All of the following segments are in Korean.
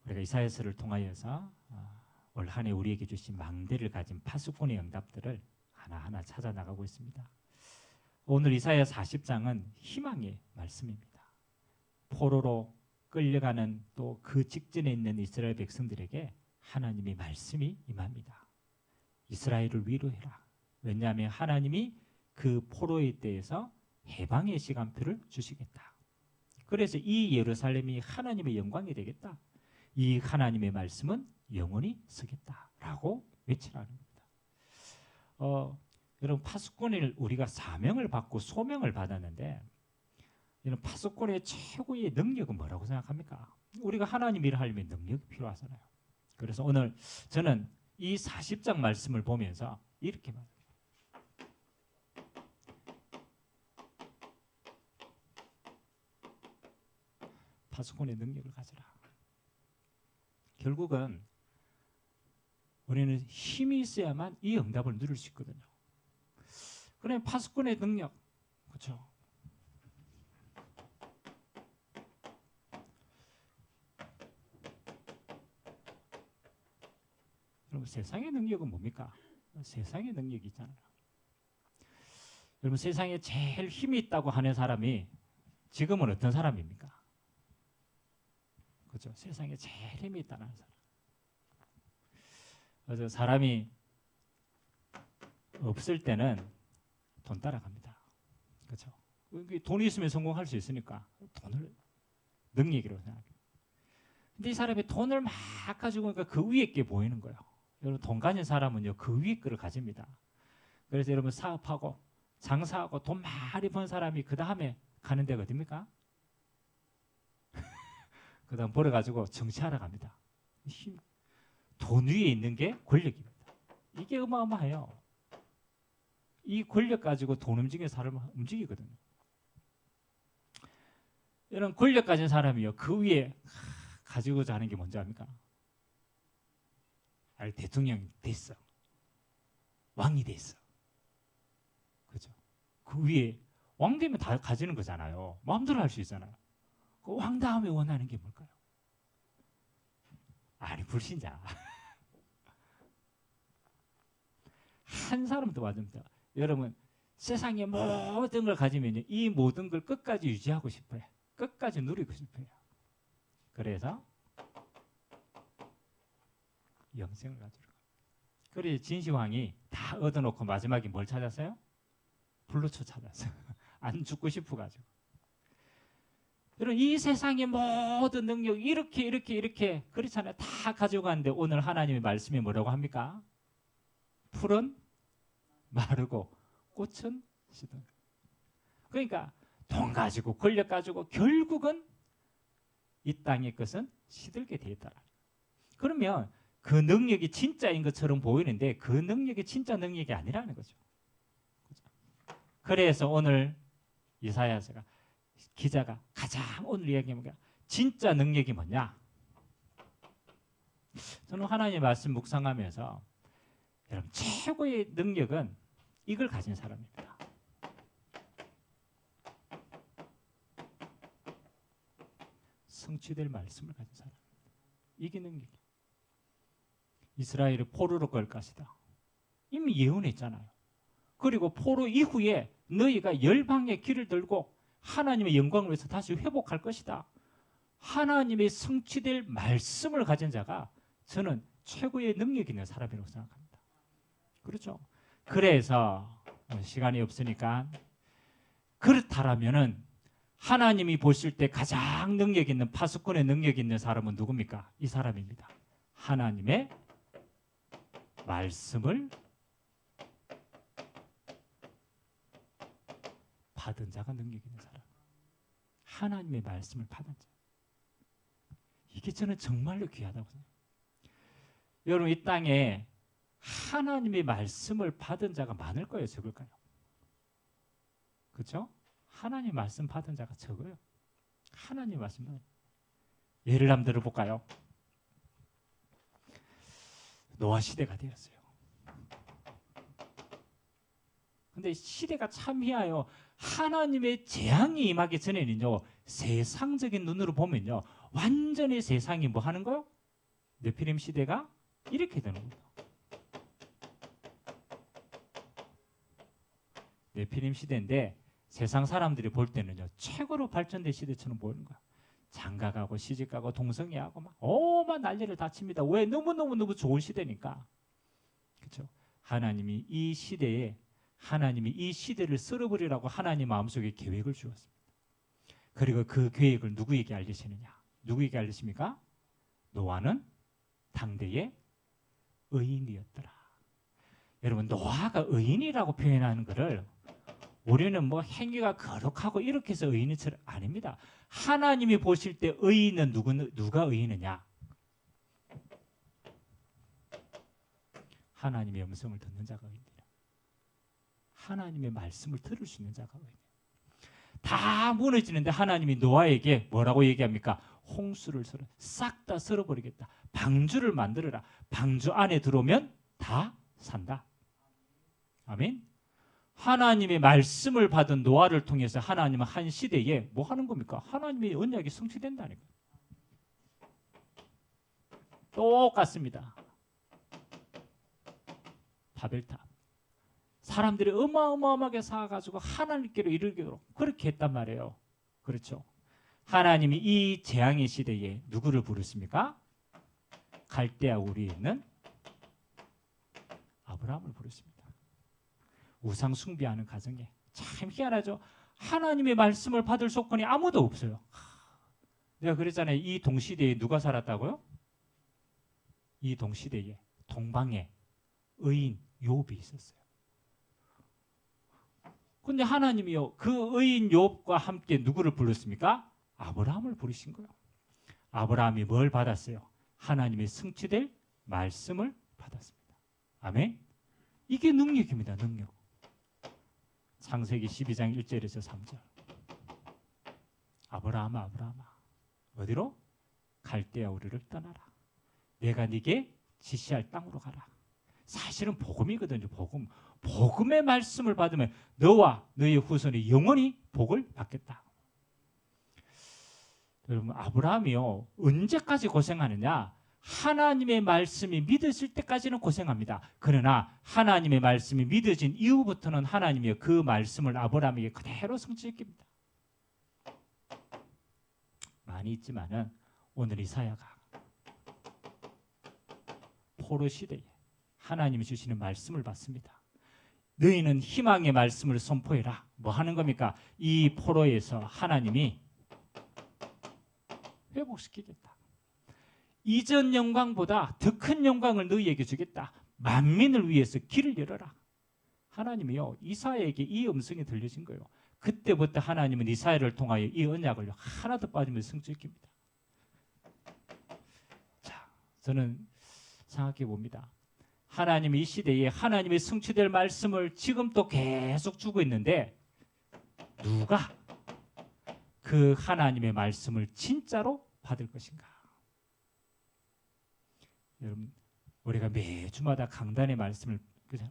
우리가 이사야서를 통하여서 올 한 해 우리에게 주신 망대를 가진 파수꾼의 응답들을 하나하나 찾아 나가고 있습니다. 오늘 이사야 40장은 희망의 말씀입니다. 포로로 끌려가는 또 그 직전에 있는 이스라엘 백성들에게 하나님의 말씀이 임합니다. 이스라엘을 위로해라. 왜냐하면 하나님이 그 포로의 때에서 해방의 시간표를 주시겠다. 그래서 이 예루살렘이 하나님의 영광이 되겠다. 이 하나님의 말씀은 영원히 서겠다라고 외치라는 겁니다. 여러분, 파수꾼을 우리가 사명을 받고 소명을 받았는데, 이런 파수꾼의 최고의 능력은 뭐라고 생각합니까? 우리가 하나님 일을 하려면 능력이 필요하잖아요. 그래서 오늘 저는 이 40장 말씀을 보면서 이렇게 말합니다. 파수꾼의 능력을 가져라. 결국은 우리는 힘이 있어야만 이 응답을 누릴 수 있거든요. 그러면 파수꾼의 능력, 그렇죠? 여러분, 세상의 능력은 뭡니까? 세상의 능력이 있잖아요. 여러분, 세상에 제일 힘이 있다고 하는 사람이 지금은 어떤 사람입니까? 그렇죠? 세상에 제일 힘이 있다는 사람. 그래서 사람이 없을 때는 돈 따라갑니다. 그렇죠? 돈이 있으면 성공할 수 있으니까 돈을 능력이라고 생각해요. 근데 이 사람이 돈을 막 가지고 오니까 그 위에 게 보이는 거예요. 여러분, 돈 가진 사람은요, 그 위에 거를 가집니다. 그래서 여러분, 사업하고 장사하고 돈 많이 번 사람이 그 다음에 가는 데가 어딥니까? 그 다음 벌어가지고 정치하러 갑니다. 돈 위에 있는 게 권력입니다. 이게 어마어마해요. 이 권력 가지고 돈 움직이는 사람을 움직이거든요. 이런 권력 가진 사람이요, 그 위에 가지고자 하는 게 뭔지 압니까? 대통령이 됐어. 왕이 됐어. 그죠? 그 위에 왕 되면 다 가지는 거잖아요. 마음대로 할 수 있잖아요. 그 왕 다음에 원하는 게 뭘까요? 아니, 불신자. 한 사람도 맞습니다. 여러분, 세상의 모든 걸 가지면 이 모든 걸 끝까지 유지하고 싶어요. 끝까지 누리고 싶어요. 그래서 영생을 가지러. 그래서 진시황이 다 얻어놓고 마지막에 뭘 찾았어요? 불로초 찾았어요. 안 죽고 싶어가지고. 여러분, 이 세상의 모든 능력 이렇게 그렇잖아요. 다 가지고 가는데 오늘 하나님의 말씀이 뭐라고 합니까? 풀은 마르고 꽃은 시든. 그러니까 돈 가지고 권력 가지고 결국은 이 땅의 것은 시들게 돼 있다. 그러면 그 능력이 진짜인 것처럼 보이는데 그 능력이 진짜 능력이 아니라는 거죠. 그래서 오늘 이사야서가 기자가 가장 오늘 이야기하는 진짜 능력이 뭐냐? 저는 하나님의 말씀 묵상하면서 여러분, 최고의 능력은 이걸 가진 사람입니다. 성취될 말씀을 가진 사람. 이게 능력이에요. 이스라엘이 포로로 갈 것이다. 이미 예언했잖아요. 그리고 포로 이후에 너희가 열방의 길을 들고 하나님의 영광을 위해서 다시 회복할 것이다. 하나님의 성취될 말씀을 가진 자가 저는 최고의 능력 있는 사람이라고 생각합니다. 그렇죠? 그래서 시간이 없으니까 그렇다라면은 하나님이 보실 때 가장 능력 있는 파수꾼의 능력 있는 사람은 누굽니까? 이 사람입니다. 하나님의 말씀을 받은 자가 능력 있는 사람. 하나님의 말씀을 받은 자. 이게 저는 정말로 귀하다고 생각해요. 여러분, 이 땅에 하나님의 말씀을 받은 자가 많을까요? 적을까요? 그렇죠? 하나님의 말씀 받은 자가 적어요. 하나님의 말씀을. 예를 한번 들어볼까요? 노아 시대가 되었어요. 근데 시대가 참 희해요. 하나님의 재앙이 임하기 전에는요, 세상적인 눈으로 보면요, 완전히 세상이 뭐 하는 거요? 네피림 시대가 이렇게 되는 거예요. 네피림 시대인데 세상 사람들이 볼 때는요 최고로 발전된 시대처럼 보이는 거야. 장가가고 시집가고 동성애하고 막 오만 난리를 다 칩니다. 왜? 너무 좋은 시대니까. 그렇죠? 하나님이 이 시대를 쓸어버리라고 하나님 마음속에 계획을 주었습니다. 그리고 그 계획을 누구에게 알리시느냐? 누구에게 알리십니까? 노아는 당대의 의인이었더라. 여러분 노아가 의인이라고 표현하는 것을 우리는 뭐 행위가 거룩하고 이렇게 해서 의인처럼 아닙니다. 하나님이 보실 때 의인은 누가 의인이냐? 하나님의 음성을 듣는 자가 의인이라. 하나님의 말씀을 들을 수 있는 자가 의인이라. 다 무너지는데 하나님이 노아에게 뭐라고 얘기합니까? 홍수를 싹 다 쓸어버리겠다. 방주를 만들어라. 방주 안에 들어오면 다 산다. 아멘. 하나님의 말씀을 받은 노아를 통해서 하나님은 한 시대에 뭐 하는 겁니까? 하나님의 언약이 성취된다는 거예요. 똑같습니다. 바벨탑. 사람들이 어마어마하게 쌓아가지고 하나님께로 이르기로 그렇게 했단 말이에요. 그렇죠? 하나님이 이 재앙의 시대에 누구를 부르십니까? 갈대아 우리에 있는 아브라함을 부르십니다. 우상 숭배하는 가정에 참 희한하죠. 하나님의 말씀을 받을 조건이 아무도 없어요. 내가 그랬잖아요. 이 동시대에 누가 살았다고요? 이 동시대에 동방에 의인 욥이 있었어요. 근데 하나님이요 그 의인 욥과 함께 누구를 불렀습니까? 아브라함을 부르신 거예요. 아브라함이 뭘 받았어요? 하나님의 성취될 말씀을 받았습니다. 아멘. 이게 능력입니다. 능력. 창세기 12장 1절에서 3절. 아브라함아 어디로? 갈대아 우르를 떠나라. 내가 네게 지시할 땅으로 가라. 사실은 복음이거든요. 복음의 말씀을 받으면 너와 너의 후손이 영원히 복을 받겠다. 여러분 아브라함이요 언제까지 고생하느냐? 하나님의 말씀이 믿어질 때까지는 고생합니다. 그러나 하나님의 말씀이 믿어진 이후부터는 하나님이 그 말씀을 아브라함에게 그대로 성취시킵니다. 많이 있지만은 오늘 이사야가 포로 시대에 하나님이 주시는 말씀을 받습니다. 너희는 희망의 말씀을 선포해라. 뭐 하는 겁니까? 이 포로에서 하나님이 회복시키겠다. 이전 영광보다 더 큰 영광을 너희에게 주겠다. 만민을 위해서 길을 열어라. 하나님이요 이사야에게 이 음성이 들려진 거예요. 그때부터 하나님은 이사야를 통하여 이 언약을 하나도 빠지면서 성취시킵니다. 자, 저는 생각해 봅니다. 하나님이 이 시대에 하나님의 성취될 말씀을 지금 또 계속 주고 있는데 누가 그 하나님의 말씀을 진짜로 받을 것인가? 여러분 우리가 매주마다 강단의 말씀을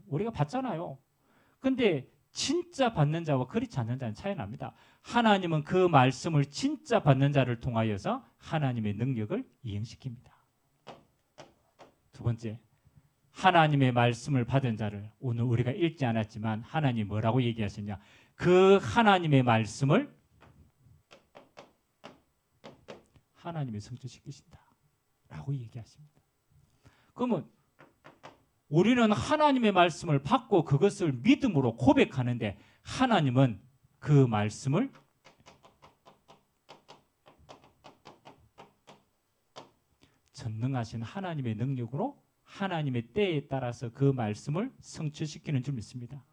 우리가 받잖아요. 근데 진짜 받는 자와 그렇지 않는 자는 차이 납니다. 하나님은 그 말씀을 진짜 받는 자를 통하여서 하나님의 능력을 이행시킵니다. 두 번째, 하나님의 말씀을 받은 자를 오늘 우리가 읽지 않았지만 하나님 뭐라고 얘기하셨냐? 그 하나님의 말씀을 하나님이 성취시키신다 라고 얘기하십니다. 그러면 우리는 하나님의 말씀을 받고 그것을 믿음으로 고백하는데 하나님은 그 말씀을 전능하신 하나님의 능력으로 하나님의 때에 따라서 그 말씀을 성취시키는 줄 믿습니다.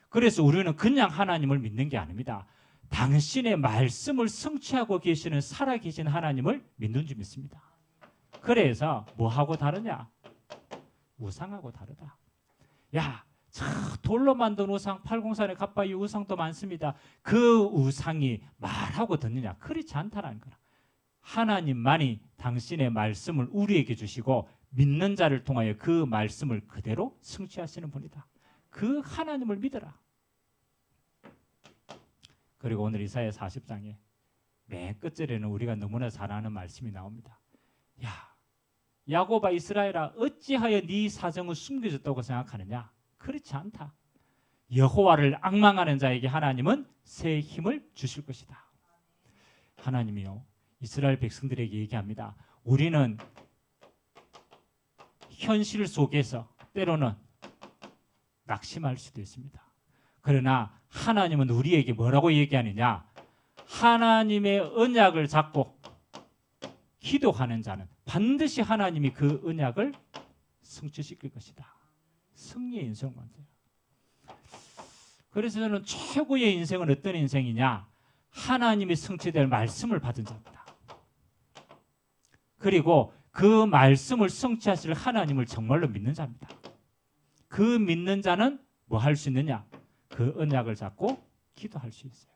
그래서 우리는 그냥 하나님을 믿는 게 아닙니다. 당신의 말씀을 성취하고 계시는 살아계신 하나님을 믿는 줄 믿습니다. 그래서 뭐하고 다르냐? 우상하고 다르다. 야, 저 돌로 만든 우상, 팔공산의 갓바위 우상도 많습니다. 그 우상이 말하고 듣느냐? 그렇지 않다라는 거라. 하나님만이 당신의 말씀을 우리에게 주시고 믿는 자를 통하여 그 말씀을 그대로 성취하시는 분이다. 그 하나님을 믿어라. 그리고 오늘 이사야 40장에 맨 끝절에는 우리가 너무나 잘 아는 말씀이 나옵니다. 야, 야곱아 이스라엘아 어찌하여 네 사정은 숨겨졌다고 생각하느냐? 그렇지 않다. 여호와를 앙망하는 자에게 하나님은 새 힘을 주실 것이다. 하나님이요 이스라엘 백성들에게 얘기합니다. 우리는 현실 속에서 때로는 낙심할 수도 있습니다. 그러나 하나님은 우리에게 뭐라고 얘기하느냐? 하나님의 언약을 잡고 기도하는 자는 반드시 하나님이 그 언약을 성취시킬 것이다. 승리의 인생을 만들어요. 그래서 저는 최고의 인생은 어떤 인생이냐? 하나님이 성취될 말씀을 받은 자입니다. 그리고 그 말씀을 성취하실 하나님을 정말로 믿는 자입니다. 그 믿는 자는 뭐 할 수 있느냐? 그 언약을 잡고 기도할 수 있어요.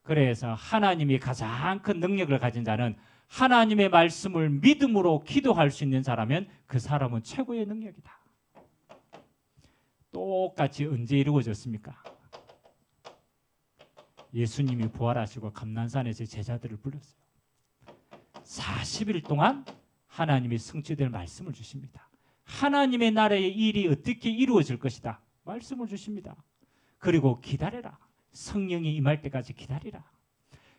그래서 하나님이 가장 큰 능력을 가진 자는 하나님의 말씀을 믿음으로 기도할 수 있는 자라면 그 사람은 최고의 능력이다. 똑같이 언제 이루어졌습니까? 예수님이 부활하시고 감난산에서 제자들을 불렀어요. 40일 동안 하나님이 성취될 말씀을 주십니다. 하나님의 나라의 일이 어떻게 이루어질 것이다. 말씀을 주십니다. 그리고 기다려라. 성령이 임할 때까지 기다리라.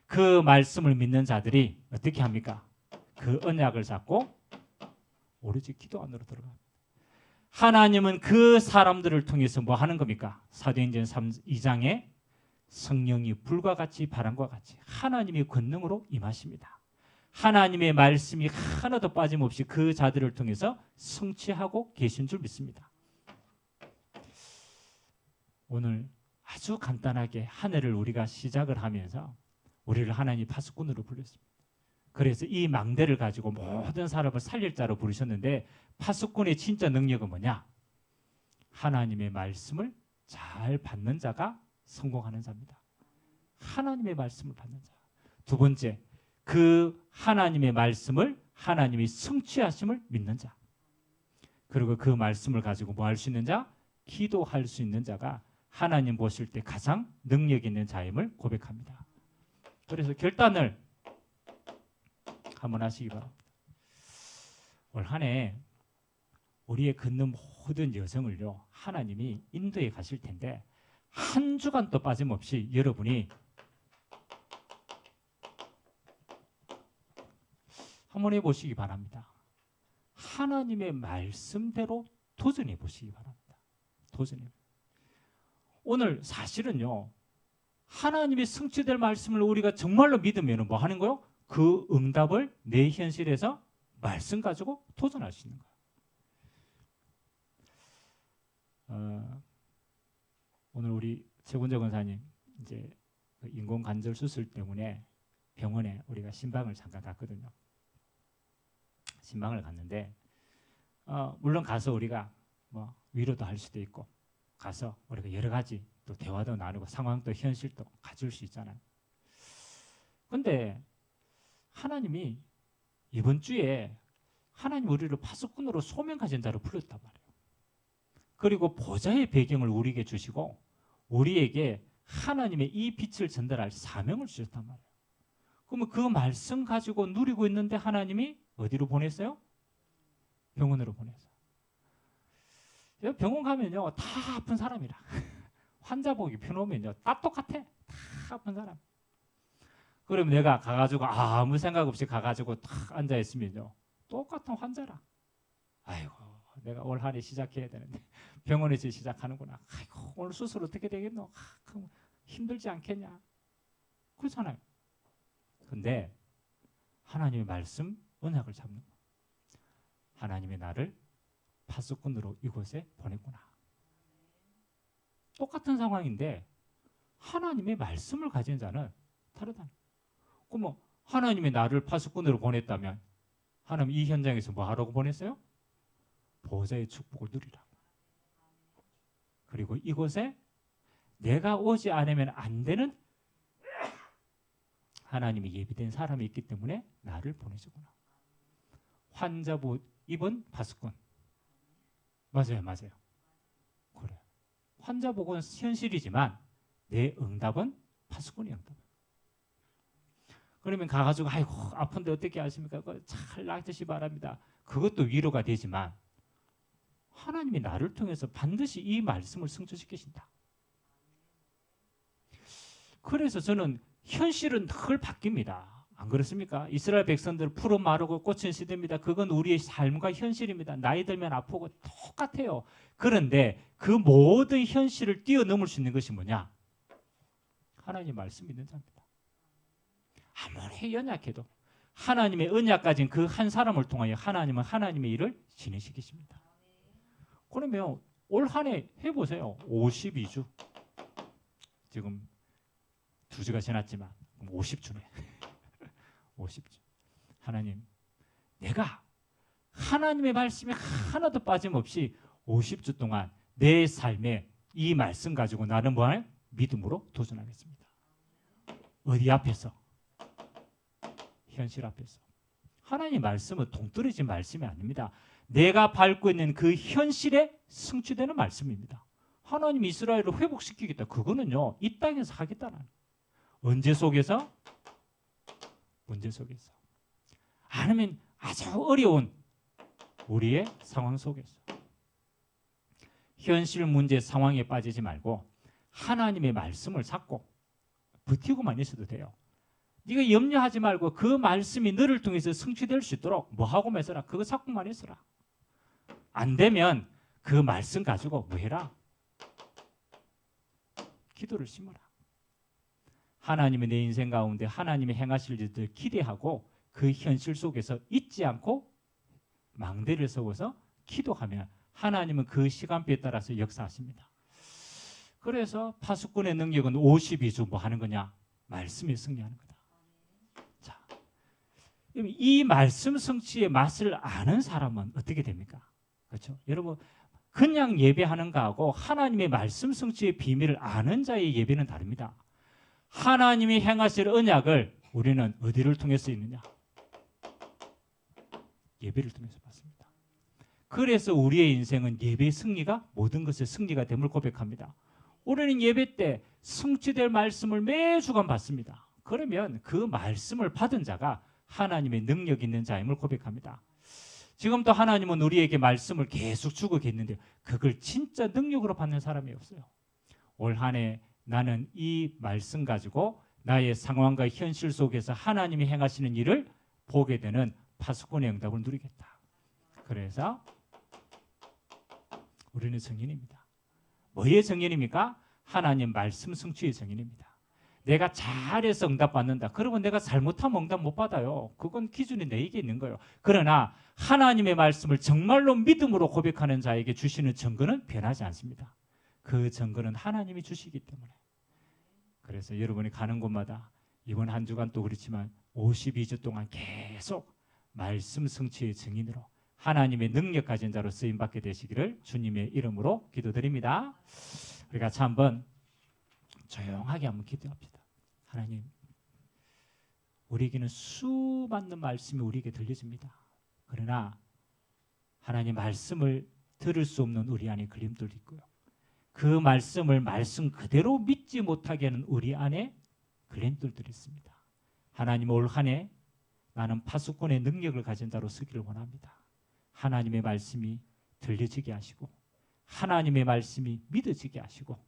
그 말씀을 믿는 자들이 어떻게 합니까? 그 언약을 잡고 오로지 기도 안으로 들어갑니다. 하나님은 그 사람들을 통해서 뭐 하는 겁니까? 사도행전 2장에 성령이 불과 같이 바람과 같이 하나님의 권능으로 임하십니다. 하나님의 말씀이 하나도 빠짐없이 그 자들을 통해서 성취하고 계신 줄 믿습니다. 오늘 아주 간단하게 한 해를 우리가 시작을 하면서 우리를 하나님 파수꾼으로 불렀습니다. 그래서 이 망대를 가지고 모든 사람을 살릴 자로 부르셨는데 파수꾼의 진짜 능력은 뭐냐? 하나님의 말씀을 잘 받는 자가 성공하는 자입니다. 하나님의 말씀을 받는 자. 두 번째, 그 하나님의 말씀을 하나님이 성취하심을 믿는 자. 그리고 그 말씀을 가지고 뭐 할 수 있는 자? 기도할 수 있는 자가 하나님 보실 때 가장 능력 있는 자임을 고백합니다. 그래서 결단을 한번 하시기 바랍니다. 올 한 해 우리의 걷는 모든 여정을요 하나님이 인도해 가실 텐데 한 주간도 빠짐없이 여러분이 한번 해보시기 바랍니다. 하나님의 말씀대로 도전해 보시기 바랍니다. 도전해. 오늘 사실은요 하나님의 성취될 말씀을 우리가 정말로 믿으면 뭐 하는 거요? 그 응답을 내 현실에서 말씀 가지고 도전할 수 있는 거예요. 오늘 우리 최군재 권사님 이제 인공 관절 수술 때문에 병원에 우리가 신방을 잠깐 갔거든요. 신방을 갔는데 물론 가서 우리가 뭐 위로도 할 수도 있고 가서 우리가 여러 가지 또 대화도 나누고 상황도 현실도 가질 수 있잖아요. 근데 하나님이 이번 주에 하나님 우리를 파수꾼으로 소명 가진 자로 불렀단 말이에요. 그리고 보좌의 배경을 우리에게 주시고 우리에게 하나님의 이 빛을 전달할 사명을 주셨단 말이에요. 그러면 그 말씀 가지고 누리고 있는데 하나님이 어디로 보냈어요? 병원으로 보냈어요. 병원 가면요 다 아픈 사람이라 환자 보기 펴놓으면요 다 똑같아. 다 아픈 사람. 그러면 내가 가가지고 아무 생각 없이 가가지고 탁 앉아있으면요 똑같은 환자라. 아이고 내가 올 한 해 시작해야 되는데 병원에서 시작하는구나. 아이고 오늘 수술 어떻게 되겠노? 그럼 힘들지 않겠냐? 그렇잖아요. 근데 하나님의 말씀 언약을 잡는 거. 하나님의 나를 파수꾼으로 이곳에 보냈구나. 똑같은 상황인데 하나님의 말씀을 가진 자는 다르다. 그럼 하나님의 나를 파수꾼으로 보냈다면 하나님 이 현장에서 뭐 하라고 보냈어요? 보좌의 축복을 누리라. 그리고 이곳에 내가 오지 않으면 안 되는 하나님이 예비된 사람이 있기 때문에 나를 보내주구나. 환자복 입은 파수꾼. 맞아요. 그래. 환자복은 현실이지만 내 응답은 파수꾼의 응답. 그러면 가가지고 아이고 아픈데 어떻게 하십니까? 잘 낫듯이 바랍니다. 그것도 위로가 되지만 하나님이 나를 통해서 반드시 이 말씀을 성취시키신다. 그래서 저는 현실은 늘 바뀝니다. 안 그렇습니까? 이스라엘 백성들 푸른 마르고 꽃은 시듭니다. 그건 우리의 삶과 현실입니다. 나이 들면 아프고 똑같아요. 그런데 그 모든 현실을 뛰어넘을 수 있는 것이 뭐냐? 하나님의 말씀이 있는 자입니다. 아무리 연약해도 하나님의 언약 가진 그 한 사람을 통하여 하나님은 하나님의 일을 진행시키십니다. 그러면 올 한 해 해보세요. 52주. 지금 2주가 지났지만 50주네. 50주. 하나님, 내가 하나님의 말씀에 하나도 빠짐없이 50주 동안 내 삶에 이 말씀 가지고 나는 뭐하냐? 믿음으로 도전하겠습니다. 어디 앞에서? 현실 앞에서. 하나님의 말씀은 동떨어진 말씀이 아닙니다. 내가 밟고 있는 그 현실에 성취되는 말씀입니다. 하나님이 이스라엘을 회복시키겠다. 그거는요, 이 땅에서 하겠다는. 언제 속에서? 문제 속에서. 아니면 아주 어려운 우리의 상황 속에서. 현실 문제 상황에 빠지지 말고 하나님의 말씀을 잡고 버티고만 있어도 돼요. 네가 염려하지 말고 그 말씀이 너를 통해서 성취될 수 있도록 뭐하고 있어라. 그거 잡고만 있어라. 안 되면 그 말씀 가지고 뭐 해라? 기도를 심어라. 하나님의 내 인생 가운데 하나님의 행하실 일들 기대하고 그 현실 속에서 잊지 않고 망대를 세워서 기도하면 하나님은 그 시간표에 따라서 역사하십니다. 그래서 파수꾼의 능력은 52주 뭐 하는 거냐? 말씀에 승리하는 거다. 자, 이 말씀 성취의 맛을 아는 사람은 어떻게 됩니까? 그렇죠? 여러분, 그냥 예배하는 거하고 하나님의 말씀 성취의 비밀을 아는 자의 예배는 다릅니다. 하나님이 행하실 언약을 우리는 어디를 통해서 있느냐? 예배를 통해서 받습니다. 그래서 우리의 인생은 예배의 승리가 모든 것의 승리가 됨을 고백합니다. 우리는 예배 때 성취될 말씀을 매주간 받습니다. 그러면 그 말씀을 받은 자가 하나님의 능력 있는 자임을 고백합니다. 지금도 하나님은 우리에게 말씀을 계속 주고 계시는데 그걸 진짜 능력으로 받는 사람이 없어요. 올 한 해 나는 이 말씀 가지고 나의 상황과 현실 속에서 하나님이 행하시는 일을 보게 되는 파수꾼의 응답을 누리겠다. 그래서 우리는 성인입니다. 뭐의 성인입니까? 하나님 말씀 성취의 성인입니다. 내가 잘해서 응답받는다. 그러면 내가 잘못하면 응답 못 받아요. 그건 기준이 내게 있는 거예요. 그러나 하나님의 말씀을 정말로 믿음으로 고백하는 자에게 주시는 증거는 변하지 않습니다. 그 증거는 하나님이 주시기 때문에. 그래서 여러분이 가는 곳마다 이번 한 주간 또 그렇지만 52주 동안 계속 말씀 성취의 증인으로 하나님의 능력 가진 자로 쓰임받게 되시기를 주님의 이름으로 기도드립니다. 우리 같이 한번 조용하게 한번 기도합시다. 하나님, 우리에게는 수많은 말씀이 우리에게 들려집니다. 그러나 하나님 말씀을 들을 수 없는 우리 안에 걸림돌도 있고요. 그 말씀을 말씀 그대로 믿지 못하게 하는 우리 안에 걸림돌들이 있습니다. 하나님, 올 한 해 나는 파수꾼의 능력을 가진 자로 서기를 원합니다. 하나님의 말씀이 들려지게 하시고 하나님의 말씀이 믿어지게 하시고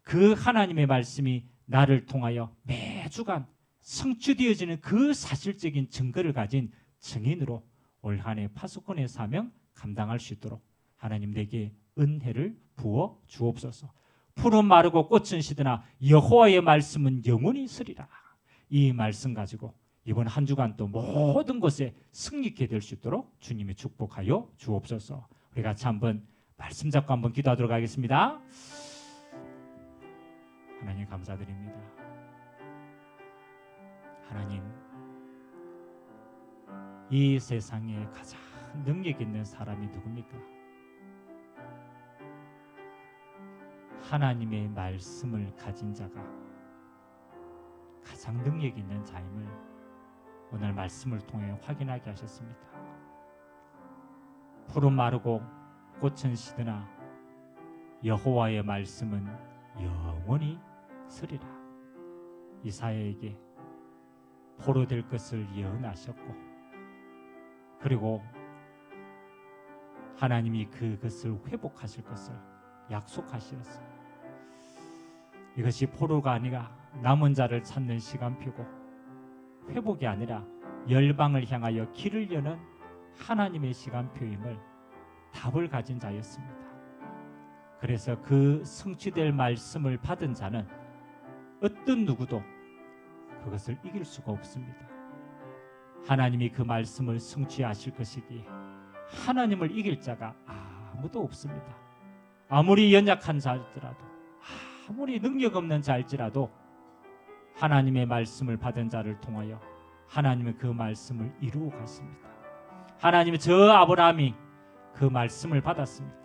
그 하나님의 말씀이 나를 통하여 매주간 성취되어지는 그 사실적인 증거를 가진 증인으로 올 한 해 파수꾼의 사명 감당할 수 있도록 하나님 내게 은혜를 부어 주옵소서. 푸른 마르고 꽃은 시드나 여호와의 말씀은 영원히 있으리라. 이 말씀 가지고 이번 한 주간 또 모든 것에 승리케 될 수 있도록 주님이 축복하여 주옵소서. 우리 같이 한번 말씀 잡고 한번 기도하도록 하겠습니다. 하나님 감사드립니다. 하나님, 이 세상에 가장 능력 있는 사람이 누굽니까? 하나님의 말씀을 가진 자가 가장 능력 있는 자임을 오늘 말씀을 통해 확인하게 하셨습니다. 푸른 마르고 꽃은 시드나 여호와의 말씀은 영원히 서리라. 이사야에게 포로될 것을 예언하셨고, 그리고 하나님이 그것을 회복하실 것을 약속하셨어요. 이것이 포로가 아니라 남은 자를 찾는 시간표고, 회복이 아니라 열방을 향하여 길을 여는 하나님의 시간표임을 답을 가진 자였습니다. 그래서 그 성취될 말씀을 받은 자는 어떤 누구도 그것을 이길 수가 없습니다. 하나님이 그 말씀을 성취하실 것이기에 하나님을 이길 자가 아무도 없습니다. 아무리 연약한 자일지라도, 아무리 능력 없는 자일지라도 하나님의 말씀을 받은 자를 통하여 하나님은 그 말씀을 이루어 갔습니다. 하나님은 저 아브라함이 그 말씀을 받았습니다.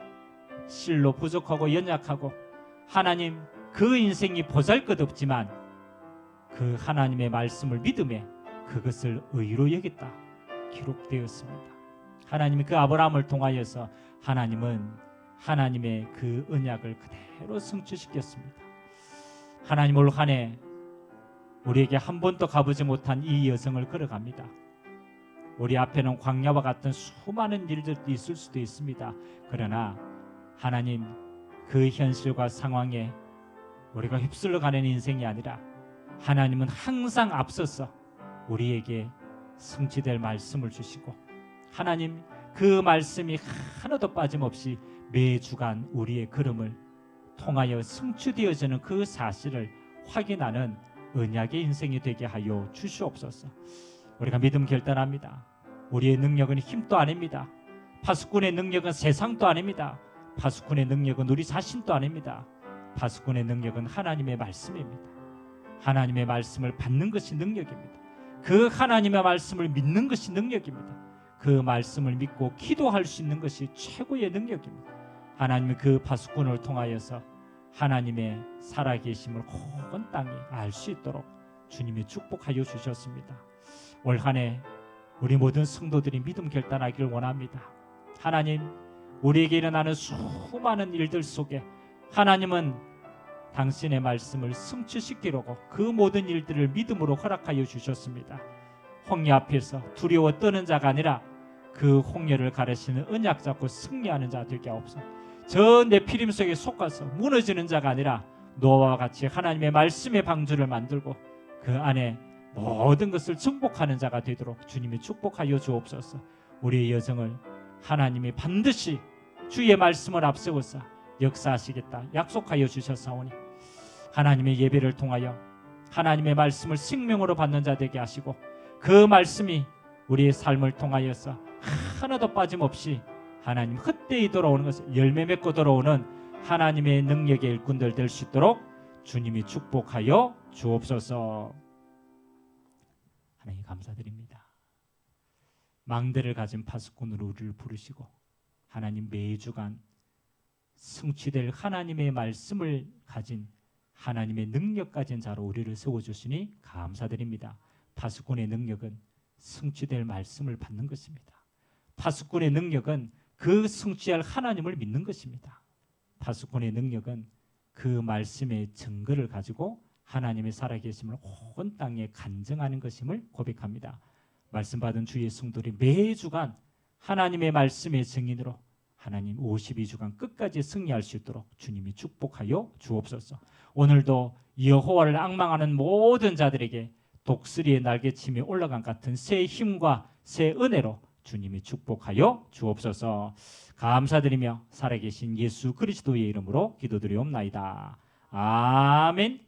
실로 부족하고 연약하고 하나님 그 인생이 보잘것없지만 그 하나님의 말씀을 믿음에 그것을 의로 여겼다 기록되었습니다. 하나님이 그 아브라함을 통하여서 하나님은 하나님의 그 언약을 그대로 성취시켰습니다. 하나님 올 한 해 우리에게 한 번도 가보지 못한 이 여정을 걸어갑니다. 우리 앞에는 광야와 같은 수많은 일들도 있을 수도 있습니다. 그러나 하나님 그 현실과 상황에 우리가 휩쓸려 가는 인생이 아니라 하나님은 항상 앞서서 우리에게 성취될 말씀을 주시고, 하나님 그 말씀이 하나도 빠짐없이 매주간 우리의 걸음을 통하여 성취되어지는 그 사실을 확인하는 언약의 인생이 되게 하여 주시옵소서. 우리가 믿음 결단합니다. 우리의 능력은 힘도 아닙니다. 파수꾼의 능력은 세상도 아닙니다. 파수꾼의 능력은 우리 자신도 아닙니다. 파수꾼의 능력은 하나님의 말씀입니다. 하나님의 말씀을 받는 것이 능력입니다. 그 하나님의 말씀을 믿는 것이 능력입니다. 그 말씀을 믿고 기도할 수 있는 것이 최고의 능력입니다. 하나님의 그 파수꾼을 통하여서 하나님의 살아계심을 온 땅에 알 수 있도록 주님이 축복하여 주셨습니다. 올 한 해 우리 모든 성도들이 믿음 결단하기를 원합니다. 하나님, 우리에게 일어나는 수많은 일들 속에 하나님은 당신의 말씀을 성취시키려고 그 모든 일들을 믿음으로 허락하여 주셨습니다. 홍해 앞에서 두려워 떠는 자가 아니라 그 홍해를 가르치는 언약 잡고 승리하는 자 되게 하옵소서. 저 네피림 속에 속아서 무너지는 자가 아니라 노아와 같이 하나님의 말씀의 방주를 만들고 그 안에 모든 것을 정복하는 자가 되도록 주님이 축복하여 주옵소서. 우리의 여정을 하나님이 반드시 주의 말씀을 앞세워서 역사하시겠다 약속하여 주셨사오니 하나님의 예배를 통하여 하나님의 말씀을 생명으로 받는 자 되게 하시고, 그 말씀이 우리의 삶을 통하여서 하나도 빠짐없이 하나님 헛되이 돌아오는 것을 열매 맺고 돌아오는 하나님의 능력의 일꾼들 될 수 있도록 주님이 축복하여 주옵소서. 하나님 감사드립니다. 망대를 가진 파수꾼으로 우리를 부르시고 하나님 매주간 성취될 하나님의 말씀을 가진 하나님의 능력 가진 자로 우리를 세워주시니 감사드립니다. 파수꾼의 능력은 성취될 말씀을 받는 것입니다. 파수꾼의 능력은 그 성취할 하나님을 믿는 것입니다. 파수꾼의 능력은 그 말씀의 증거를 가지고 하나님의 살아계심을 온 땅에 간증하는 것임을 고백합니다. 말씀 받은 주의 성도들이 매주간 하나님의 말씀의 증인으로 하나님 52주간 끝까지 승리할 수 있도록 주님이 축복하여 주옵소서. 오늘도 여호와를 앙망하는 모든 자들에게 독수리의 날개침이 올라간 같은 새 힘과 새 은혜로 주님이 축복하여 주옵소서. 감사드리며 살아계신 예수 그리스도의 이름으로 기도드리옵나이다. 아멘.